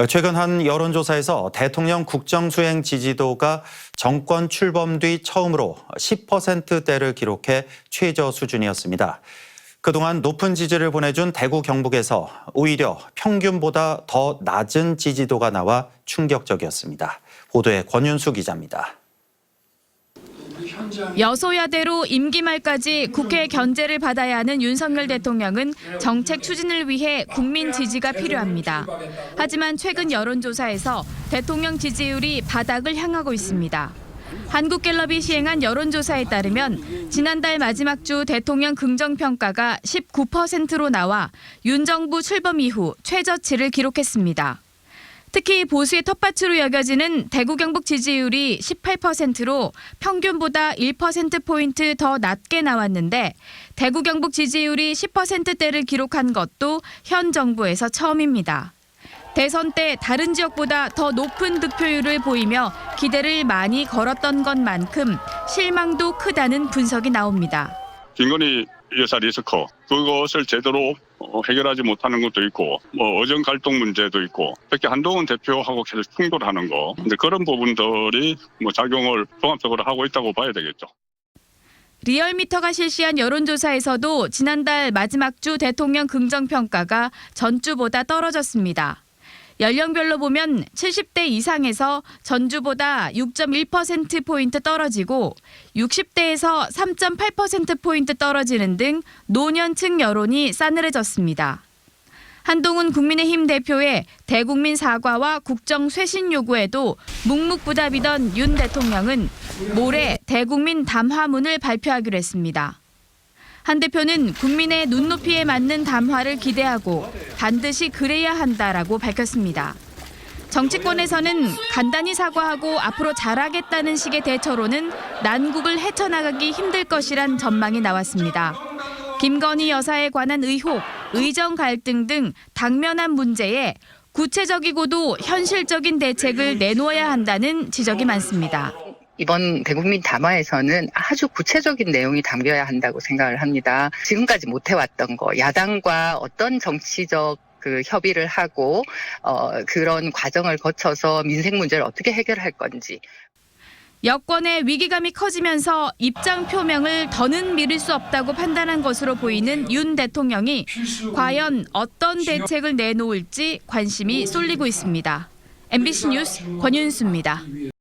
최근 한 여론조사에서 대통령 국정수행 지지도가 정권 출범 뒤 처음으로 10%대를 기록해 최저 수준이었습니다. 그동안 높은 지지를 보내준 대구 경북에서 오히려 평균보다 더 낮은 지지도가 나와 충격적이었습니다. 보도에 권윤수 기자입니다. 여소야대로 임기 말까지 국회 견제를 받아야 하는 윤석열 대통령은 정책 추진을 위해 국민 지지가 필요합니다. 하지만 최근 여론조사에서 대통령 지지율이 바닥을 향하고 있습니다. 한국갤럽이 시행한 여론조사에 따르면 지난달 마지막 주 대통령 긍정평가가 19%로 나와 윤 정부 출범 이후 최저치를 기록했습니다. 특히 보수의 텃밭으로 여겨지는 대구 경북 지지율이 18%로 평균보다 1%포인트 더 낮게 나왔는데 대구 경북 지지율이 10%대를 기록한 것도 현 정부에서 처음입니다. 대선 때 다른 지역보다 더 높은 득표율을 보이며 기대를 많이 걸었던 것만큼 실망도 크다는 분석이 나옵니다. 김건희 여사 리스크, 그것을 제대로 해결하지 못하는 것도 있고, 의정 갈등 문제도 있고, 특히 한동훈 대표하고 계속 충돌하는 거, 근데 그런 부분들이 작용을 종합적으로 하고 있다고 봐야 되겠죠. 리얼미터가 실시한 여론조사에서도 지난달 마지막 주 대통령 긍정평가가 전주보다 떨어졌습니다. 연령별로 보면 70대 이상에서 전주보다 6.1%포인트 떨어지고 60대에서 3.8%포인트 떨어지는 등 노년층 여론이 싸늘해졌습니다. 한동훈 국민의힘 대표의 대국민 사과와 국정 쇄신 요구에도 묵묵부답이던 윤 대통령은 모레 대국민 담화문을 발표하기로 했습니다. 한 대표는 국민의 눈높이에 맞는 담화를 기대하고 반드시 그래야 한다라고 밝혔습니다. 정치권에서는 간단히 사과하고 앞으로 잘하겠다는 식의 대처로는 난국을 헤쳐나가기 힘들 것이란 전망이 나왔습니다. 김건희 여사에 관한 의혹, 의정 갈등 등 당면한 문제에 구체적이고도 현실적인 대책을 내놓아야 한다는 지적이 많습니다. 이번 대국민 담화에서는 아주 구체적인 내용이 담겨야 한다고 생각을 합니다. 지금까지 못 해왔던 거, 야당과 어떤 정치적 협의를 하고 그런 과정을 거쳐서 민생 문제를 어떻게 해결할 건지. 여권의 위기감이 커지면서 입장 표명을 더는 미룰 수 없다고 판단한 것으로 보이는 윤 대통령이 과연 어떤 대책을 내놓을지 관심이 쏠리고 있습니다. MBC 뉴스 권윤수입니다.